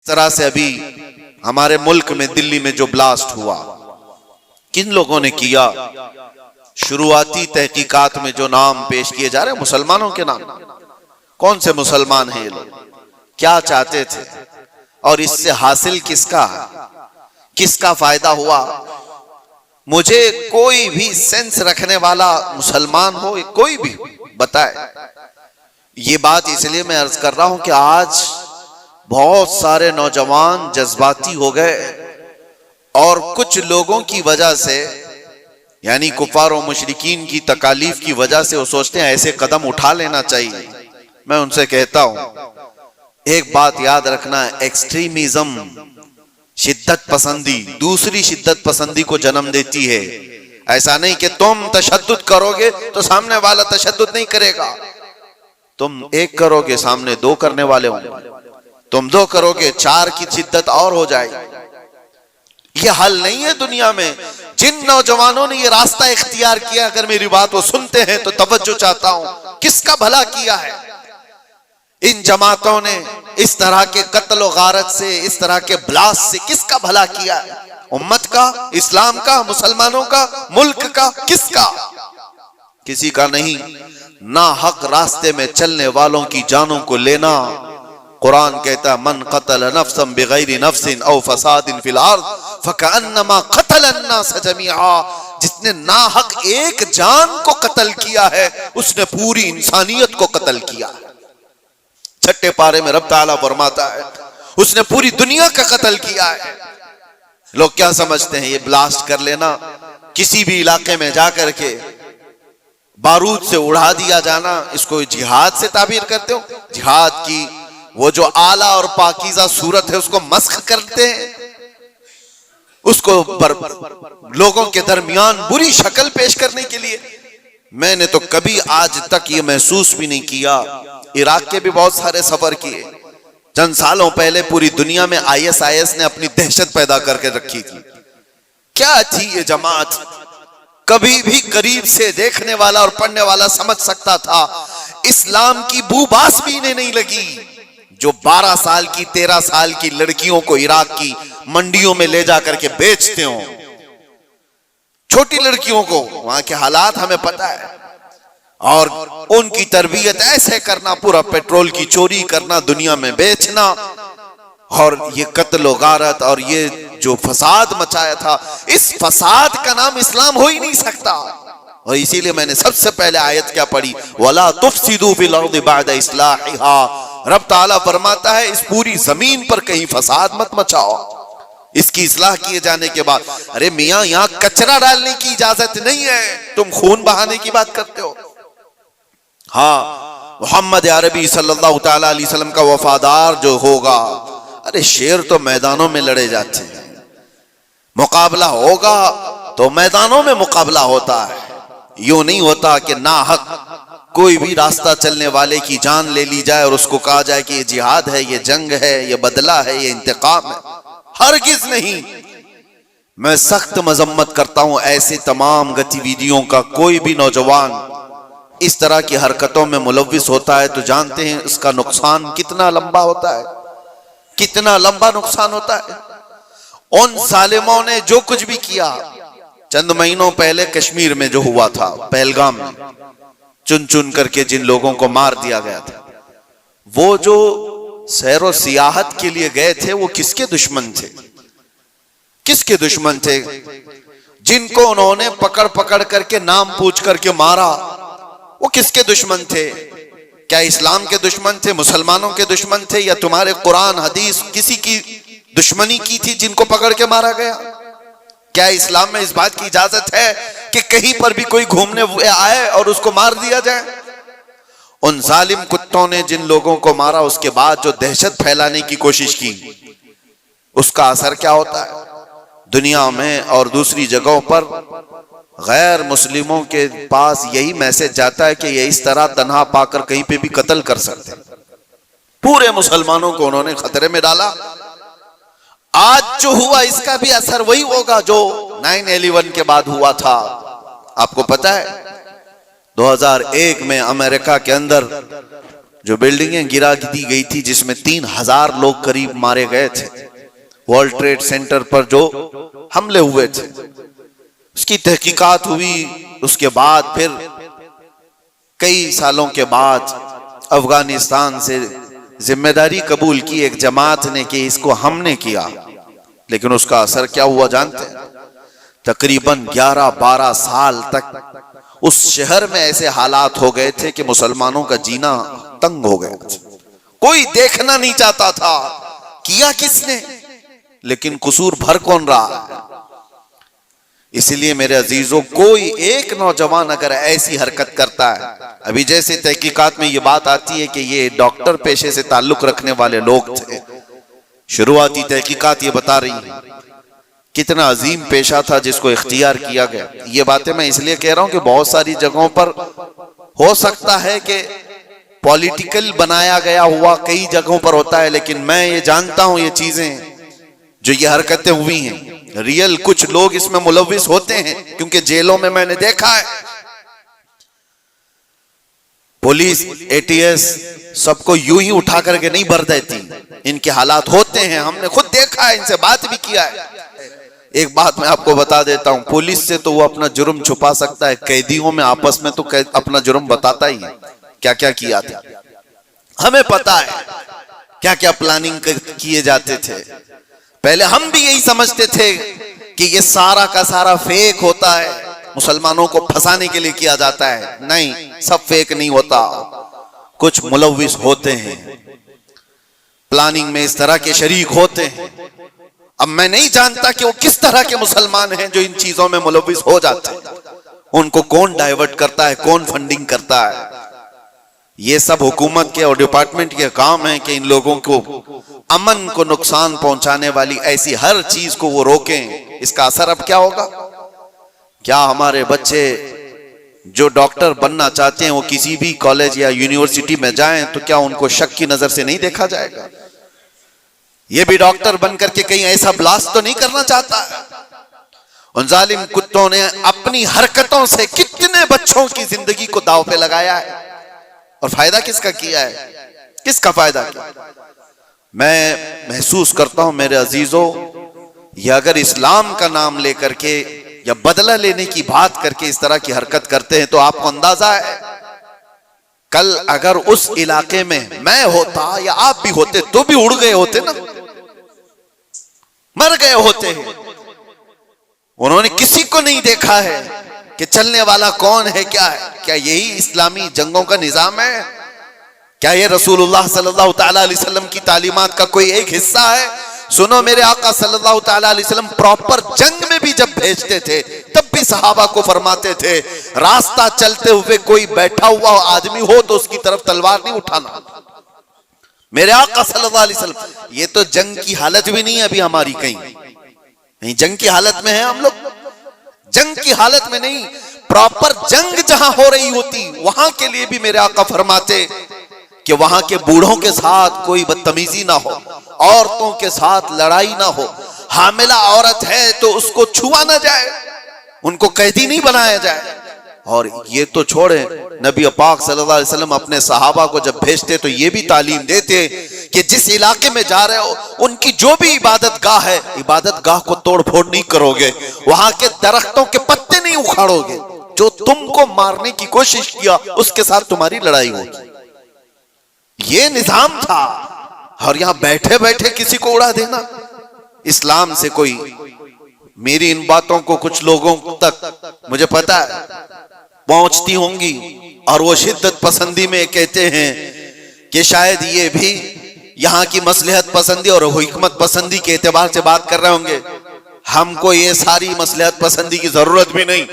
اس طرح سے ابھی ہمارے ملک میں دلی میں جو بلاسٹ ہوا، کن لوگوں نے کیا؟ شروعاتی تحقیقات میں جو نام پیش کیے جا رہے ہیں مسلمانوں کے نام۔ کون سے مسلمان ہیں یہ لوگ؟ کیا چاہتے تھے؟ اور اس سے حاصل کس کا؟ کس کا فائدہ ہوا؟ مجھے کوئی بھی سینس رکھنے والا مسلمان ہو، کوئی بھی بتائے۔ یہ بات اس لیے میں عرض کر رہا ہوں کہ آج بہت سارے نوجوان جذباتی ہو گئے، اور کچھ لوگوں کی وجہ سے، یعنی کفار و مشرکین کی تکالیف کی وجہ سے وہ سوچتے ہیں ایسے قدم اٹھا لینا چاہیے۔ میں ان سے کہتا ہوں ایک بات یاد رکھنا، ایکسٹریمزم، شدت پسندی دوسری شدت پسندی کو جنم دیتی ہے۔ ایسا نہیں کہ تم تشدد کرو گے تو سامنے والا تشدد نہیں کرے گا، تم ایک کرو گے سامنے دو کرنے والے ہوں گے، تم دو کرو گے چار کی شدت اور ہو جائے گی۔ یہ حل نہیں ہے دنیا میں۔ جن نوجوانوں نے یہ راستہ اختیار کیا، اگر میری بات وہ سنتے ہیں تو توجہ چاہتا ہوں، کس کا بھلا کیا ہے؟ ان جماعتوں نے اس طرح کے قتل و غارت سے، اس طرح کے بلاسٹ سے کس کا بھلا کیا ہے؟ امت کا، اسلام کا، مسلمانوں کا، ملک کا، کس کا؟ کسی کا نہیں۔ ناحق راستے میں چلنے والوں کی جانوں کو لینا، قرآن کہتا ہے من قتل نفسا بغیر نفس او فساد فی الارض فکأنما قتل الناس جميعا۔ جس نے ناحق ایک جان کو قتل کیا ہے، اس نے پوری انسانیت کو قتل کیا ہے۔ چھٹے پارے میں رب تعالیٰ فرماتا ہے اس نے پوری دنیا کا قتل کیا ہے۔ لوگ کیا سمجھتے ہیں یہ بلاسٹ کر لینا، کسی بھی علاقے میں جا کر کے بارود سے اڑا دیا جانا، اس کو جہاد سے تعبیر کرتے ہو؟ جہاد کی وہ جو اعلیٰ اور پاکیزہ صورت ہے اس کو مسخ کرتے ہیں، اس کو لوگوں کے درمیان بری شکل پیش کرنے کے لیے۔ میں نے تو کبھی آج تک یہ محسوس بھی نہیں کیا۔ عراق کے بھی بہت سارے سفر کیے، چند سالوں پہلے پوری دنیا میں IS نے اپنی دہشت پیدا کر کے رکھی تھی۔ کیا تھی یہ جماعت؟ کبھی بھی قریب سے دیکھنے والا اور پڑھنے والا سمجھ سکتا تھا اسلام کی بو باس بھی انہیں نہیں لگی۔ جو 12 سال کی 13 سال کی لڑکیوں کو عراق کی منڈیوں میں لے جا کر کے بیچتے ہوں، چھوٹی لڑکیوں کو، وہاں کے حالات ہمیں پتہ ہے، اور ان کی تربیت ایسے کرنا، پورا پیٹرول کی چوری کرنا، دنیا میں بیچنا، اور یہ قتل و غارت اور یہ جو فساد مچایا تھا، اس فساد کا نام اسلام ہو ہی نہیں سکتا۔ اور اسی لیے میں نے سب سے پہلے آیت کیا پڑھی؟ وَلَا تُفْسِدُوا فِي الْأَرْضِ بَعْدَ إِصْلَاحِهَا۔ رب تعالیٰ فرماتا ہے اس پوری زمین پر کہیں فساد مت مچاؤ، اس کی اصلاح کیے جانے کے بعد۔ ارے میاں یہاں کچرا ڈالنے کی اجازت نہیں ہے، تم خون بہانے کی بات کرتے ہو۔ ہاں محمد عربی صلی اللہ تعالیٰ علیہ وسلم کا وفادار جو ہوگا، ارے شیر تو میدانوں میں لڑے جاتے ہیں، مقابلہ ہوگا تو میدانوں میں مقابلہ ہوتا ہے، یوں نہیں ہوتا کہ ناحق کوئی بھی راستہ چلنے والے کی جان لے لی جائے اور اس کو کہا جائے کہ یہ جہاد ہے، یہ جنگ ہے، یہ بدلہ ہے، یہ انتقام ہے۔ ہرگز نہیں۔ میں سخت مذمت کرتا ہوں ایسے تمام گتیویدیوں کا۔ کوئی بھی نوجوان اس طرح کی حرکتوں میں ملوث ہوتا ہے تو جانتے ہیں اس کا نقصان کتنا لمبا ہوتا ہے، کتنا لمبا نقصان ہوتا ہے۔ ان ظالموں نے جو کچھ بھی کیا، چند مہینوں پہلے کشمیر میں جو ہوا تھا، پہلگام میں چن چن کر کے جن لوگوں کو مار دیا گیا تھا، وہ جو سیر و سیاحت کے لیے گئے تھے وہ کس کے دشمن تھے؟ کس کے دشمن تھے؟ جن کو انہوں نے پکڑ پکڑ کر کے نام پوچھ کر کے مارا، وہ کس کے دشمن تھے؟ کیا اسلام کے دشمن تھے، مسلمانوں کے دشمن تھے، یا تمہارے قرآن حدیث کسی کی دشمنی کی تھی جن کو پکڑ کے مارا گیا؟ کیا اسلام میں اس بات کی اجازت ہے کہ کہیں پر بھی کوئی گھومنے آئے اور اس کو مار دیا جائے؟ ان ظالم کتوں نے جن لوگوں کو مارا، اس کے بعد جو دہشت پھیلانے کی کوشش کی، اس کا اثر کیا ہوتا ہے دنیا میں اور دوسری جگہوں پر؟ غیر مسلموں کے پاس یہی میسج جاتا ہے کہ یہ اس طرح تنہا پا کر کہیں پہ بھی قتل کر سکتے ہیں۔ پورے مسلمانوں کو انہوں نے خطرے میں ڈالا۔ آج جو ہوا اس کا بھی اثر وہی ہوگا جو 9/11 کے بعد ہوا تھا۔ آپ کو پتا ہے 2001 میں امریکہ کے اندر جو بلڈنگیں گرا دی گئی تھی جس میں 3000 لوگ قریب مارے گئے تھے، ورلڈ ٹریڈ سینٹر پر جو حملے ہوئے تھے، اس کی تحقیقات ہوئی۔ اس کے بعد پھر کئی سالوں کے بعد افغانستان سے ذمہ داری قبول کی ایک جماعت نے کہ اس کو ہم نے کیا، لیکن اس کا اثر کیا ہوا جانتے ہیں؟ تقریباً 11-12 سال تک اس شہر میں ایسے حالات ہو گئے تھے کہ مسلمانوں کا جینا تنگ ہو گیا تھا، کوئی دیکھنا نہیں چاہتا تھا کیا کس نے، لیکن قصور بھر کون رہا ہے؟ اس لیے میرے عزیزوں، کوئی ایک نوجوان اگر ایسی حرکت کرتا ہے، ابھی جیسے تحقیقات میں یہ بات آتی ہے کہ یہ ڈاکٹر پیشے سے تعلق رکھنے والے لوگ تھے، شروعاتی تحقیقات یہ بتا رہی ہیں کتنا عظیم پیشہ تھا جس کو اختیار کیا گیا۔ یہ باتیں میں اس لیے کہہ رہا ہوں کہ بہت ساری جگہوں پر ہو سکتا ہے کہ پولیٹیکل بنایا گیا ہوا کئی جگہوں پر ہوتا ہے، لیکن میں یہ جانتا ہوں یہ چیزیں جو یہ حرکتیں ہوئی ہیں ریئل کچھ لوگ اس میں ملوث ہوتے ہیں، کیونکہ جیلوں میں میں نے دیکھا ہے پولیس ATS سب کو یوں ہی اٹھا کر کے نہیں بھر دیتی، ان کے حالات ہوتے ہیں، ہم نے خود دیکھا ہے، ان سے بات بھی کیا ہے۔ ایک بات میں آپ کو بتا دیتا ہوں، پولیس سے تو وہ اپنا جرم چھپا سکتا ہے، قیدیوں میں آپس میں تو اپنا جرم بتاتا ہی ہے کیا کیا کیا تھا، ہمیں پتا ہے کیا کیا پلاننگ کیے جاتے تھے۔ پہلے ہم بھی یہی سمجھتے تھے کہ یہ سارا کا سارا فیک ہوتا ہے، مسلمانوں کو پھنسانے کے لیے کیا جاتا ہے، نہیں، سب فیک نہیں ہوتا، کچھ ملوث ہوتے ہیں، پلاننگ میں اس طرح کے شریک ہوتے ہیں۔ اب میں نہیں جانتا کہ وہ کس طرح کے مسلمان ہیں جو ان چیزوں میں ملوث ہو جاتے ہیں، ان کو کون ڈائیورٹ کرتا ہے، کون فنڈنگ کرتا ہے۔ یہ سب حکومت کے اور ڈپارٹمنٹ کے کام ہیں کہ ان لوگوں کو امن کو نقصان پہنچانے والی ایسی ہر چیز کو وہ روکیں۔ اس کا اثر اب کیا ہوگا؟ کیا ہمارے بچے جو ڈاکٹر بننا چاہتے ہیں وہ کسی بھی کالج یا یونیورسٹی میں جائیں تو کیا ان کو شک کی نظر سے نہیں دیکھا جائے گا؟ یہ بھی ڈاکٹر بن کر کے کہیں ایسا بلاسٹ تو نہیں کرنا چاہتا ہے؟ ان ظالم کتوں نے اپنی حرکتوں سے کتنے بچوں کی زندگی کو داؤ پہ لگایا ہے، اور فائدہ کس کا کیا ہے؟ کس کا فائدہ کیا؟ میں محسوس کرتا ہوں میرے عزیزوں، یہ اگر اسلام کا نام لے کر کے یا بدلہ لینے کی بات کر کے اس طرح کی حرکت کرتے ہیں تو آپ کو اندازہ ہے کل اگر اس علاقے میں میں ہوتا یا آپ بھی ہوتے تو بھی اڑ گئے ہوتے نا، مر گئے ہوتے ہیں۔ انہوں نے کسی کو نہیں دیکھا ہے کہ چلنے والا کون ہے، کیا ہے؟ کیا یہی اسلامی جنگوں کا نظام ہے؟ کیا یہ رسول اللہ صلی اللہ تعالیٰ علیہ وسلم کی تعلیمات کا کوئی ایک حصہ ہے؟ سنو، میرے آقا صلی اللہ تعالیٰ علیہ وسلم پراپر جنگ میں بھی جب بھیجتے تھے تب بھی صحابہ کو فرماتے تھے راستہ چلتے ہوئے کوئی بیٹھا ہوا آدمی ہو تو اس کی طرف تلوار نہیں اٹھانا۔ میرے آقا صلی اللہ علیہ وسلم، یہ تو جنگ کی حالت بھی نہیں ہے ابھی ہماری، کہیں جنگ کی حالت میں ہیں ہم لوگ؟ جنگ کی حالت میں نہیں، پراپر جنگ جہاں ہو رہی ہوتی وہاں کے لیے بھی میرے آقا فرماتے کہ وہاں کے بوڑھوں کے ساتھ کوئی بدتمیزی نہ ہو، عورتوں کے ساتھ لڑائی نہ ہو، حاملہ عورت ہے تو اس کو چھوا نہ جائے، ان کو قیدی نہیں بنایا جائے۔ اور یہ تو چھوڑیں، نبی پاک صلی اللہ علیہ وسلم اپنے صحابہ کو جب بھیجتے تو یہ بھی تعلیم دیتے کہ جس علاقے میں جا رہے ہو ان کی جو بھی عبادت گاہ ہے، عبادت گاہ کو توڑ پھوڑ نہیں کرو گے، وہاں کے درختوں کے پتے نہیں اکھاڑو گے، جو تم کو مارنے کی کوشش کیا اس کے ساتھ تمہاری لڑائی ہوگی۔ یہ نظام تھا، اور یہاں بیٹھے بیٹھے کسی کو اڑا دینا، اسلام سے کوئی، میری ان باتوں کو کچھ لوگوں تک مجھے پتا ہے پہنچتی ہوں گی، اور وہ شدت پسندی میں کہتے ہیں کہ شاید یہ بھی یہاں کی مصلحت پسندی اور حکمت پسندی کے اعتبار سے بات کر رہے ہوں گے۔ ہم کو یہ ساری مصلحت پسندی کی ضرورت بھی نہیں،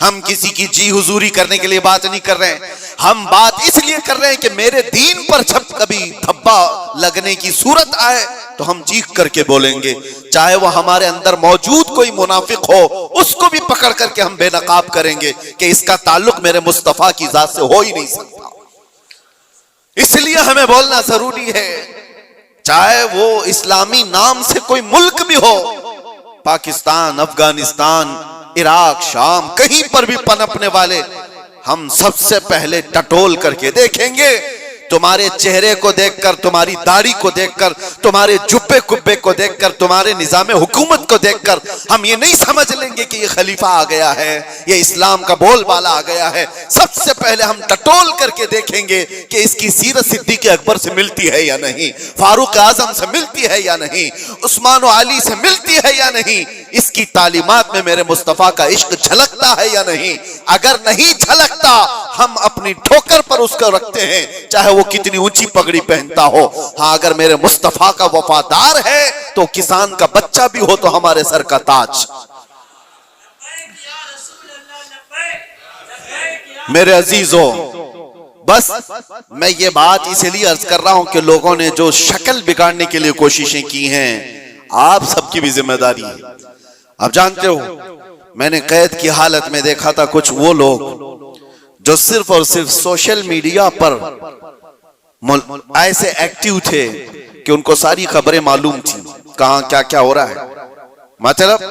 ہم کسی کی جی حضوری کرنے کے لیے بات نہیں کر رہے ہیں، ہم بات اس لیے کر رہے ہیں کہ میرے دین پر جب کبھی دھبا لگنے کی صورت آئے تو ہم چیخ کر کے بولیں گے، چاہے وہ ہمارے اندر موجود کوئی منافق ہو اس کو بھی پکڑ کر کے ہم بے نقاب کریں گے کہ اس کا تعلق میرے مصطفیٰ کی ذات سے ہو ہی نہیں سکتا۔ اس لیے ہمیں بولنا ضروری ہے، چاہے وہ اسلامی نام سے کوئی ملک بھی ہو، پاکستان، افغانستان، عراق، شام، کہیں پر بھی پنپنے والے، ہم سب سے پہلے ٹٹول کر کے دیکھیں گے تمہارے چہرے کو دیکھ کر, تمہاری داڑھی کو دیکھ کر, تمہارے جبے کبے کو دیکھ کر, تمہارے نظام حکومت کو دیکھ کر ہم یہ نہیں سمجھ لیں گے کہ یہ خلیفہ آ گیا ہے, یہ اسلام کا بول بالا آ گیا ہے. سب سے پہلے ہم ٹٹول کر کے دیکھیں گے کہ اس کی سیرت صدیق اکبر سے ملتی ہے یا نہیں, فاروق اعظم سے ملتی ہے یا نہیں, عثمان و علی سے ملتی ہے یا نہیں, اس کی تعلیمات میں میرے مصطفیٰ کا عشق جھلکتا ہے یا نہیں. اگر نہیں جھلکتا ہم اپنی ٹھوکر پر اس کو رکھتے ہیں, چاہے وہ کتنی اونچی پگڑی پہنتا ہو. ہاں اگر میرے مصطفیٰ کا وفادار ہے تو کسان کا بچہ بھی ہو تو ہمارے سر کا تاج. میرے عزیزوں, بس میں یہ بات اس لیے عرض کر رہا ہوں کہ لوگوں نے جو شکل بگاڑنے کے لیے کوششیں کی ہیں, آپ سب کی بھی ذمہ داری ہے. آپ جانتے ہو میں نے قید کی حالت میں دیکھا تھا کچھ وہ لوگ جو صرف اور صرف سوشل میڈیا پر ایسے ایکٹیو تھے کہ ان کو ساری خبریں معلوم تھیں کہاں کیا کیا ہو رہا ہے. مطلب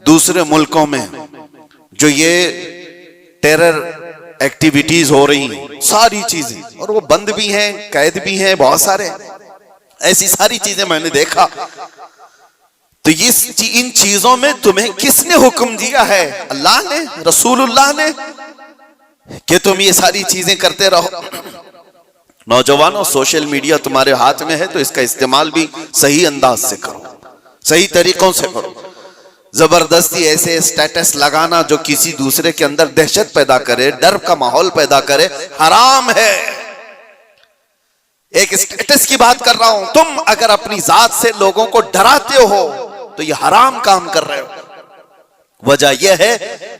دوسرے ملکوں میں جو یہ ٹیرر ایکٹیویٹیز ہو رہی ہیں, ساری چیزیں, اور وہ بند بھی ہیں, قید بھی ہیں, بہت سارے ایسی ساری چیزیں میں نے دیکھا. تو ان چیزوں میں تمہیں کس نے حکم دیا ہے؟ اللہ نے, رسول اللہ نے, کہ تم یہ ساری چیزیں کرتے رہو. نوجوانوں, سوشل میڈیا تمہارے ہاتھ میں ہے تو اس کا استعمال بھی صحیح انداز سے کرو, صحیح طریقوں سے کرو. زبردستی ایسے سٹیٹس لگانا جو کسی دوسرے کے اندر دہشت پیدا کرے, ڈر کا ماحول پیدا کرے, حرام ہے. ایک سٹیٹس کی بات کر رہا ہوں. تم اگر اپنی ذات سے لوگوں کو ڈراتے ہو تو یہ حرام کام کر رہے ہو. وجہ یہ ہے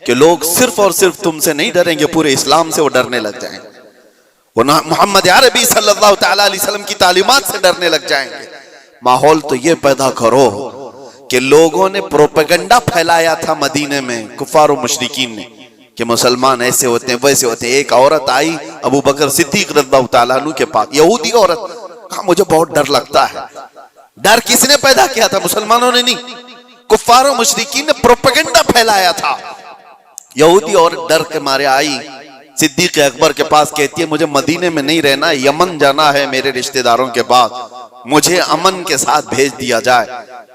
کہ لوگ صرف اور صرف تم سے نہیں ڈریں گے, پورے اسلام سے وہ ڈرنے لگ جائیں گے. وہ محمد عربی صلی اللہ تعالی علیہ وسلم کی تعلیمات سے ڈرنے لگ جائیں گے. ماحول تو یہ پیدا کرو کہ لوگوں نے پروپیگنڈا پھیلایا تھا مدینے میں, کفار و مشرکین نے, کہ مسلمان ایسے ہوتے ہیں ویسے ہوتے ہیں. ایک عورت آئی ابو بکر صدیق رضی اللہ تعالیٰ عنہ کے پاس, یہودی عورت, کہا مجھے بہت ڈر لگتا ہے. ڈر کس نے پیدا کیا تھا؟ مسلمانوں نے نہیں, کفار و مشرکین نے پروپیگنڈا پھیلایا تھا. یہودی عورت ڈر کے مارے آئی صدیق اکبر کے پاس, کہتی ہے مجھے مدینے میں نہیں رہنا, یمن جانا ہے میرے رشتہ داروں کے پاس, مجھے امن کے ساتھ بھیج دیا جائے.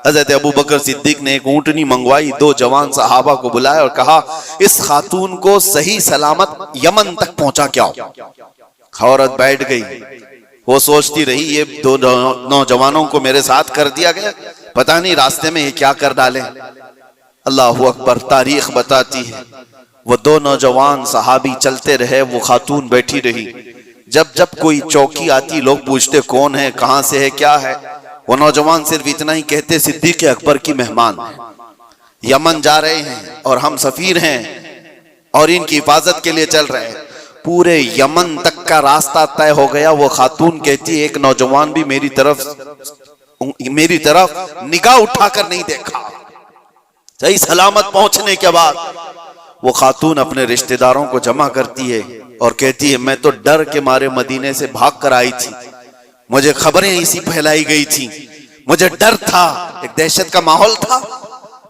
حضرت ابو بکر صدیق نے ایک اونٹنی منگوائی, 2 جوان صحابہ کو بلایا اور کہا اس خاتون کو صحیح سلامت یمن تک پہنچا کے آؤ. عورت بیٹھ گئی, وہ سوچتی رہی یہ 2 نوجوانوں کو میرے ساتھ کر دیا گیا, پتہ نہیں راستے میں یہ کیا کر ڈالیں. اللہ اکبر, تاریخ بتاتی ہے وہ 2 نوجوان صحابی چلتے رہے, وہ خاتون بیٹھی رہی. جب کوئی چوکی آتی لوگ پوچھتے کون ہے, کہاں سے ہے, کیا ہے. وہ نوجوان صرف اتنا ہی کہتے صدیق اکبر کی مہمان ہیں, یمن جا رہے ہیں اور ہم سفیر ہیں اور ان کی حفاظت کے لیے چل رہے ہیں. پورے یمن تک کا راستہ طے ہو گیا. وہ خاتون کہتی ایک نوجوان بھی میری طرف نگاہ اٹھا کر نہیں دیکھا. صحیح سلامت پہنچنے کے بعد وہ خاتون اپنے رشتہ داروں کو جمع کرتی ہے اور کہتی ہے میں تو ڈر کے مارے مدینے سے بھاگ کر آئی تھی, مجھے خبریں ایسی پھیلائی گئی تھی, مجھے ڈر تھا, ایک دہشت کا ماحول تھا,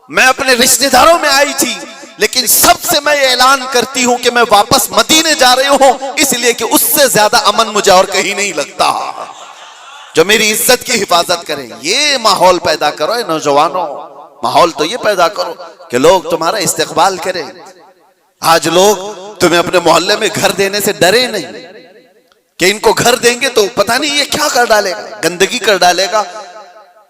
میں اپنے رشتہ داروں میں آئی تھی, لیکن سب سے میں یہ اعلان کرتی ہوں کہ میں واپس مدینے جا رہی ہوں, اس لیے کہ اس سے زیادہ امن مجھے اور کہیں نہیں لگتا جو میری عزت کی حفاظت کرے. یہ ماحول پیدا کرو اے نوجوانوں, ماحول تو یہ پیدا کرو کہ لوگ تمہارا استقبال کریں. آج لوگ تمہیں اپنے محلے میں گھر دینے سے ڈرے نہیں کہ ان کو گھر دیں گے تو پتہ نہیں یہ کیا کر ڈالے گا, گندگی کر ڈالے گا,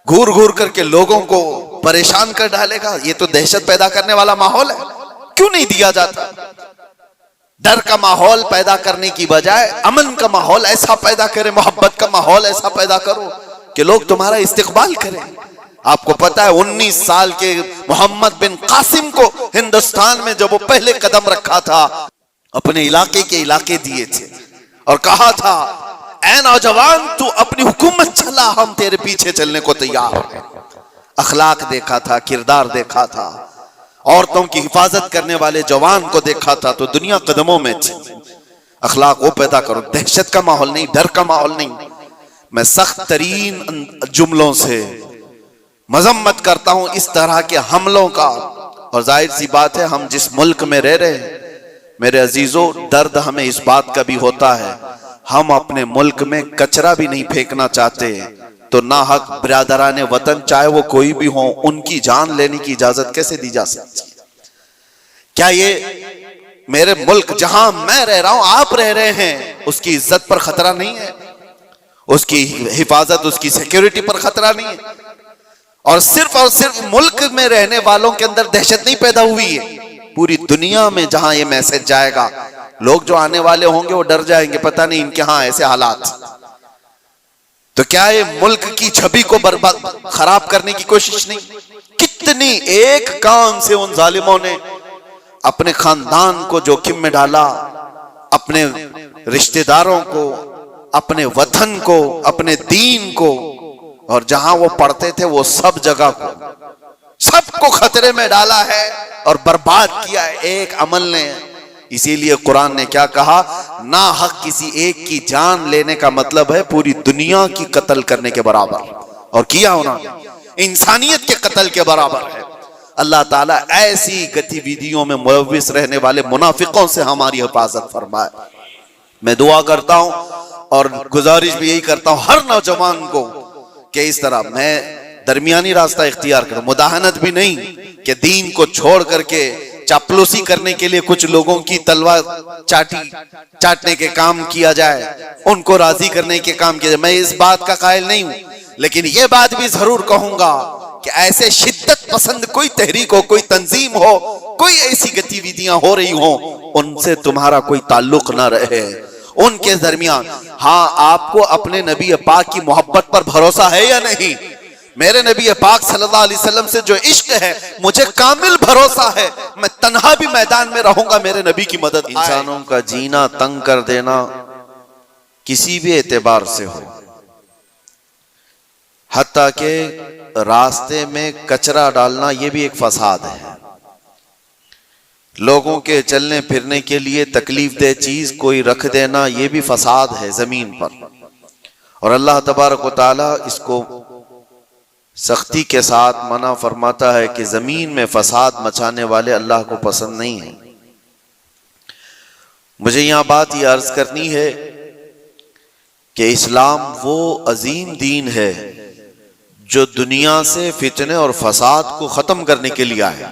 گھور گھور کر کے لوگوں کو پریشان کر ڈالے گا. یہ تو دہشت پیدا کرنے والا ماحول ہے, کیوں نہیں دیا جاتا؟ ڈر کا ماحول پیدا کرنے کی بجائے امن کا ماحول ایسا پیدا کرے, محبت کا ماحول ایسا پیدا کرو کہ لوگ تمہارا استقبال کریں. آپ کو پتا ہے 19 سال کے محمد بن قاسم کو ہندوستان میں جب وہ پہلے قدم رکھا تھا اپنے علاقے کے علاقے دیے تھے اور کہا تھا اے نوجوان تو اپنی حکومت چلا, ہم تیرے پیچھے چلنے کو تیار ہیں. اخلاق دیکھا تھا, کردار دیکھا تھا, عورتوں کی حفاظت کرنے والے جوان کو دیکھا تھا تو دنیا قدموں میں تھی. اخلاق وہ پیدا کرو, دہشت کا ماحول نہیں, ڈر کا ماحول نہیں. میں سخت ترین جملوں سے مذمت کرتا ہوں اس طرح کے حملوں کا, اور ظاہر سی بات ہے ہم جس ملک میں رہ رہے ہیں میرے عزیزوں, درد ہمیں اس بات کا بھی ہوتا ہے ہم اپنے ملک میں کچرا بھی نہیں پھینکنا چاہتے تو ناحق برادران وطن چاہے وہ کوئی بھی ہوں ان کی جان لینے کی اجازت کیسے دی جا سکتی؟ کیا یہ میرے ملک جہاں میں رہ رہا ہوں آپ رہ رہے ہیں اس کی عزت پر خطرہ نہیں ہے؟ اس کی حفاظت اس کی سیکیورٹی پر خطرہ نہیں ہے؟ اور صرف ملک میں رہنے والوں کے اندر دہشت نہیں پیدا ہوئی ہے، پوری دنیا میں جہاں یہ میسج جائے گا لوگ جو آنے والے ہوں گے وہ ڈر جائیں گے، پتہ نہیں ان کے ہاں ایسے حالات۔ تو کیا یہ ملک کی چھبی کو خراب کرنے کی کوشش نہیں؟ کتنی ایک کام سے ان ظالموں نے اپنے خاندان کو جوخم میں ڈالا، اپنے رشتہ داروں کو، اپنے وطن کو، اپنے دین کو، اور جہاں وہ پڑھتے تھے وہ سب جگہ کو، سب کو خطرے میں ڈالا ہے اور برباد کیا ہے ایک عمل نے۔ اسی لیے قرآن نے کیا کہا؟ ناحق کسی ایک کی جان لینے کا مطلب ہے پوری دنیا کی قتل کرنے کے برابر، اور کیا انہوں نے انسانیت کے قتل کے برابر ہے۔ اللہ تعالیٰ ایسی گتی ویدیوں میں ملوث رہنے والے منافقوں سے ہماری حفاظت فرمائے۔ میں دعا کرتا ہوں اور گزارش بھی یہی کرتا ہوں ہر نوجوان کو کہ اس طرح میں درمیانی راستہ اختیار کروں، مداہنت بھی نہیں کہ دین کو چھوڑ کر کے چاپلوسی کرنے کے لیے کچھ لوگوں کی تلوار چاٹنے کے کام کیا جائے، ان کو راضی کرنے کے کام کیا جائے، میں اس بات کا قائل نہیں ہوں، لیکن یہ بات بھی ضرور کہوں گا کہ ایسے شدت پسند کوئی تحریک ہو، کوئی تنظیم ہو، کوئی ایسی گتی ویدیاں ہو رہی ہوں، ان سے تمہارا کوئی تعلق نہ رہے، ان کے درمیان۔ ہاں آپ کو اپنے نبی پاک کی محبت پر بھروسہ ہے یا نہیں؟ میرے نبی پاک صلی اللہ علیہ وسلم سے جو عشق ہے مجھے کامل بھروسہ ہے، میں تنہا بھی میدان میں رہوں گا، میرے نبی کی مدد۔ انسانوں کا جینا تنگ کر دینا کسی بھی اعتبار سے ہو، حتیٰ کہ راستے میں کچرا ڈالنا یہ بھی ایک فساد ہے، لوگوں کے چلنے پھرنے کے لیے تکلیف دہ چیز کوئی رکھ دینا یہ بھی فساد ہے زمین پر، اور اللہ تبارک و تعالی اس کو سختی کے ساتھ منع فرماتا ہے کہ زمین میں فساد مچانے والے اللہ کو پسند نہیں ہیں۔ مجھے یہاں بات یہ عرض کرنی ہے کہ اسلام وہ عظیم دین ہے جو دنیا سے فتنے اور فساد کو ختم کرنے کے لیے آیا۔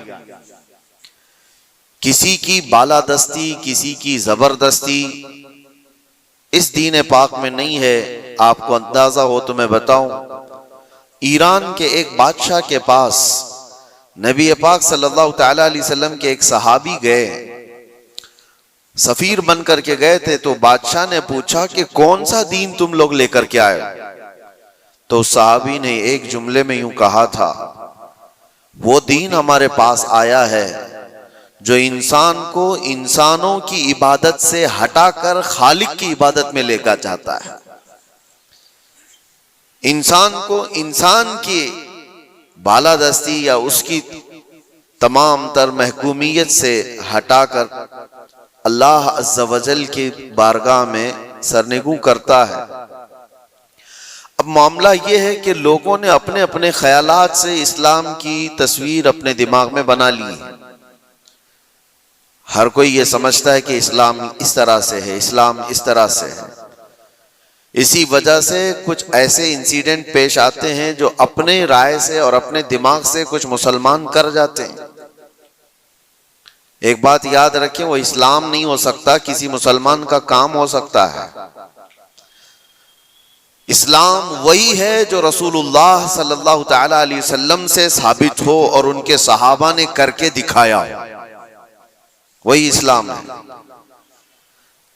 کسی کی بالادستی، کسی کی زبردستی اس دین پاک میں نہیں ہے۔ آپ کو اندازہ ہو تو میں بتاؤں، ایران کے ایک بادشاہ کے پاس نبی پاک صلی اللہ تعالی علیہ وسلم کے ایک صحابی گئے، سفیر بن کر کے گئے تھے، تو بادشاہ نے پوچھا کہ کون سا دین تم لوگ لے کر کے آئے؟ تو صحابی نے ایک جملے میں یوں کہا تھا، وہ دین ہمارے پاس آیا ہے جو انسان کو انسانوں کی عبادت سے ہٹا کر خالق کی عبادت میں لے کر جاتا ہے، انسان کو انسان کی بالادستی یا اس کی تمام تر محکومیت سے ہٹا کر اللہ عز و جل کی بارگاہ میں سرنگوں کرتا ہے۔ اب معاملہ یہ ہے کہ لوگوں نے اپنے اپنے خیالات سے اسلام کی تصویر اپنے دماغ میں بنا لی ہے، ہر کوئی یہ سمجھتا ہے کہ اسلام اس طرح سے ہے، اسلام اس طرح سے ہے۔ اسی وجہ سے کچھ ایسے انسیڈنٹ پیش آتے ہیں جو اپنے رائے سے اور اپنے دماغ سے کچھ مسلمان کر جاتے ہیں۔ ایک بات یاد رکھیں، وہ اسلام نہیں ہو سکتا، کسی مسلمان کا کام ہو سکتا ہے۔ اسلام وہی ہے جو رسول اللہ صلی اللہ تعالی علیہ وسلم سے ثابت ہو اور ان کے صحابہ نے کر کے دکھایا، وہی اسلام ہے۔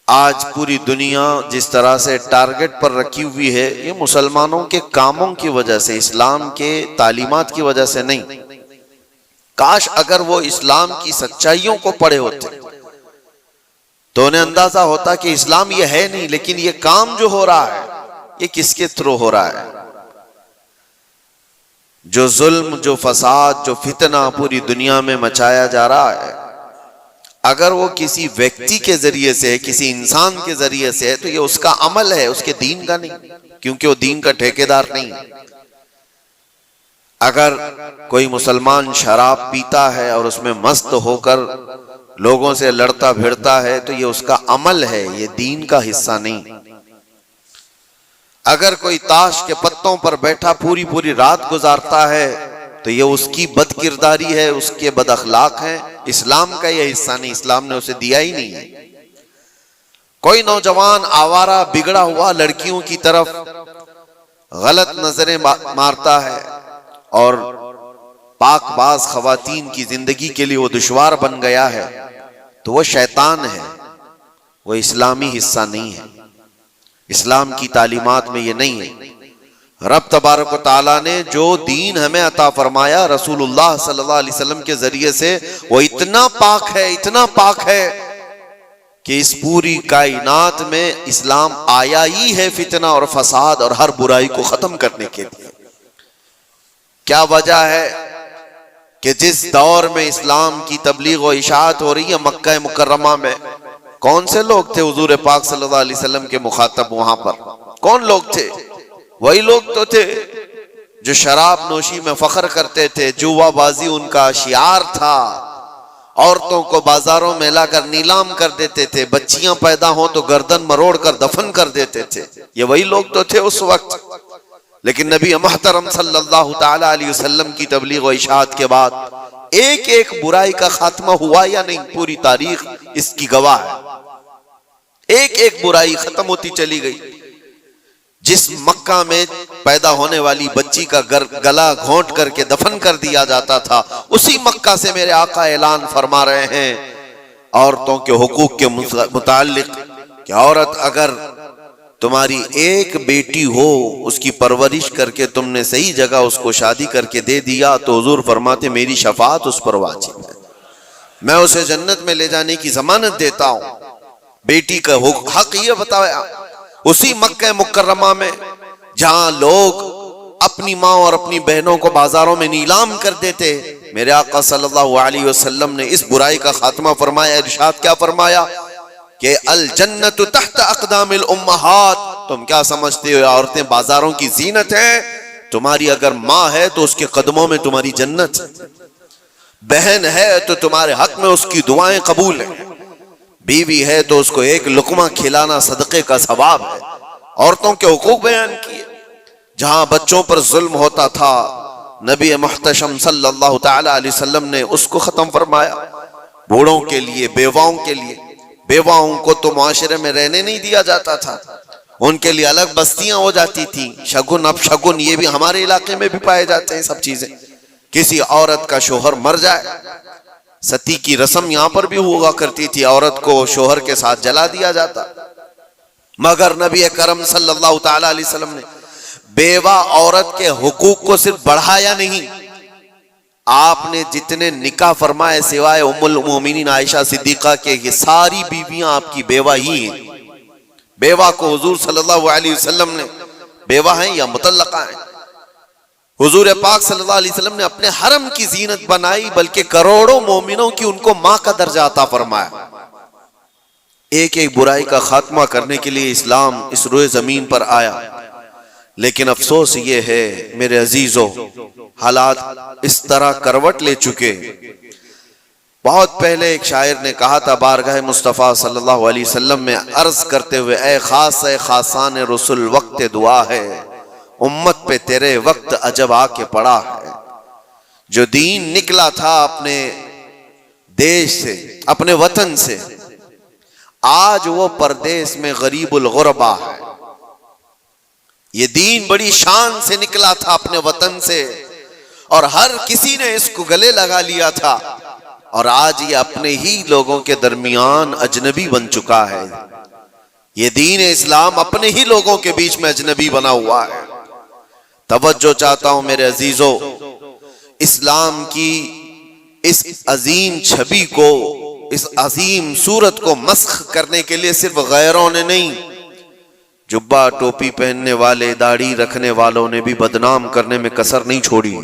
آج پوری دنیا جس طرح سے ٹارگٹ پر رکھی ہوئی ہے، یہ مسلمانوں کے کاموں کی وجہ سے، اسلام کے تعلیمات کی وجہ سے نہیں۔ کاش اگر وہ اسلام کی سچائیوں کو پڑھے ہوتے تو انہیں اندازہ ہوتا کہ اسلام یہ ہے نہیں، لیکن یہ کام جو ہو رہا ہے یہ کس کے تھرو ہو رہا ہے۔ جو ظلم، جو فساد، جو فتنہ پوری دنیا میں مچایا جا رہا ہے، اگر وہ کسی ویکتی کے ذریعے سے ہے، کسی انسان کے ذریعے سے ہے، تو یہ اس کا عمل ہے، اس کے دین کا نہیں، کیونکہ وہ دین کا ٹھیکیدار نہیں۔ اگر کوئی مسلمان شراب پیتا ہے اور اس میں مست ہو کر لوگوں سے لڑتا بھیڑتا ہے تو یہ اس کا عمل ہے، یہ دین کا حصہ نہیں۔ اگر کوئی تاش کے پتوں پر بیٹھا پوری پوری رات گزارتا ہے تو یہ اس کی بد کرداری ہے، اس کے بد اخلاق ہیں، اسلام کا یہ حصہ نہیں، اسلام نے اسے دیا ہی نہیں ہے۔ کوئی نوجوان آوارہ بگڑا ہوا لڑکیوں کی طرف غلط نظریں مارتا ہے اور پاک باز خواتین کی زندگی کے لیے وہ دشوار بن گیا ہے تو وہ شیطان ہے، وہ اسلامی حصہ نہیں ہے، اسلام کی تعلیمات میں یہ نہیں ہے۔ رب تبارک و تعالیٰ نے جو دین ہمیں عطا فرمایا رسول اللہ صلی اللہ علیہ وسلم کے ذریعے سے، وہ اتنا پاک ہے، اتنا پاک ہے کہ اس پوری کائنات میں اسلام آیا ہی ہے فتنہ اور فساد اور ہر برائی کو ختم کرنے کے لیے۔ کیا وجہ ہے کہ جس دور میں اسلام کی تبلیغ و اشاعت ہو رہی ہے مکہ مکرمہ میں، کون سے لوگ تھے حضور پاک صلی اللہ علیہ وسلم کے مخاطب وہاں پر؟ کون لوگ تھے؟ وہی لوگ تو تھے جو شراب نوشی میں فخر کرتے تھے، جوا بازی ان کا شعار تھا، عورتوں کو بازاروں میں لا کر نیلام کر دیتے تھے، بچیاں پیدا ہوں تو گردن مروڑ کر دفن کر دیتے تھے۔ یہ وہی لوگ تو تھے اس وقت۔ لیکن نبی محترم صلی اللہ تعالی علیہ وسلم کی تبلیغ و اشاعت کے بعد ایک ایک برائی کا خاتمہ ہوا یا نہیں؟ پوری تاریخ اس کی گواہ ہے۔ ایک ایک برائی ختم ہوتی چلی گئی۔ جس مکہ میں پیدا ہونے والی بچی کا گلا گھونٹ کر کے دفن کر دیا جاتا تھا، اسی مکہ سے میرے آقا اعلان فرما رہے ہیں عورتوں کے حقوق کے متعلق کہ عورت اگر تمہاری ایک بیٹی ہو، اس کی پرورش کر کے تم نے صحیح جگہ اس کو شادی کر کے دے دیا تو حضور فرماتے میری شفاعت اس پر واجب ہے، میں اسے جنت میں لے جانے کی ضمانت دیتا ہوں۔ بیٹی کا حق یہ بتایا اسی مکہ مکرمہ میں جہاں لوگ اپنی ماں اور اپنی بہنوں کو بازاروں میں نیلام کر دیتے، میرے آقا صلی اللہ علیہ وسلم نے اس برائی کا خاتمہ فرمایا۔ ارشاد کیا فرمایا کہ الجنت تحت اقدام الامہات، تم کیا سمجھتے ہو عورتیں بازاروں کی زینت ہیں؟ تمہاری اگر ماں ہے تو اس کے قدموں میں تمہاری جنت ہے، بہن ہے تو تمہارے حق میں اس کی دعائیں قبول ہیں، بیوی ہے تو اس کو ایک لقمہ کھلانا صدقے کا ثواب ہے۔ عورتوں کے حقوق بیان کیے۔ جہاں بچوں پر ظلم ہوتا تھا نبی محتشم صلی اللہ تعالی علیہ وسلم نے اس کو ختم فرمایا۔ بوڑھوں کے لیے، بیواؤں کے لیے، بیواؤں کو تو معاشرے میں رہنے نہیں دیا جاتا تھا، ان کے لیے الگ بستیاں ہو جاتی تھیں۔ شگن اب شگن یہ بھی ہمارے علاقے میں بھی پائے جاتے ہیں سب چیزیں۔ کسی عورت کا شوہر مر جائے، ستی کی رسم یہاں پر بھی ہوا کرتی تھی، عورت کو شوہر کے ساتھ جلا دیا جاتا، مگر نبی کرم صلی اللہ تعالی علیہ وسلم نے بیوہ عورت کے حقوق کو صرف بڑھایا نہیں، آپ نے جتنے نکاح فرمائے سوائے ام المومنین عائشہ صدیقہ کے، یہ ساری بیویاں آپ کی بیوہ ہی ہیں۔ بیوہ کو حضور صلی اللہ علیہ وسلم نے بیوہ ہیں یا مطلقہ ہیں، حضور پاک صلی اللہ علیہ وسلم نے اپنے حرم کی زینت بنائی، بلکہ کروڑوں مومنوں کی ان کو ماں کا درجہ عطا فرمایا۔ ایک ایک برائی کا خاتمہ کرنے کے لیے اسلام اس روئے زمین پر آیا، لیکن افسوس یہ ہے میرے عزیزو، حالات اس طرح کروٹ لے چکے۔ بہت پہلے ایک شاعر نے کہا تھا بارگاہ مصطفیٰ صلی اللہ علیہ وسلم میں عرض کرتے ہوئے، اے خاص خاصان رسول وقت دعا ہے، امت پہ تیرے وقت عجب آ کے پڑا ہے۔ جو دین نکلا تھا اپنے دیش سے، اپنے وطن سے، آج وہ پردیس میں غریب الغربا ہے۔ یہ دین بڑی شان سے نکلا تھا اپنے وطن سے اور ہر کسی نے اس کو گلے لگا لیا تھا، اور آج یہ اپنے ہی لوگوں کے درمیان اجنبی بن چکا ہے۔ یہ دین اسلام اپنے ہی لوگوں کے بیچ میں اجنبی بنا ہوا ہے۔ توجہ چاہتا ہوں میرے عزیزو، اسلام کی اس عظیم چھبی کو، اس عظیم صورت کو مسخ کرنے کے لیے صرف غیروں نے نہیں، جبہ ٹوپی پہننے والے، داڑھی رکھنے والوں نے بھی بدنام کرنے میں کسر نہیں چھوڑی۔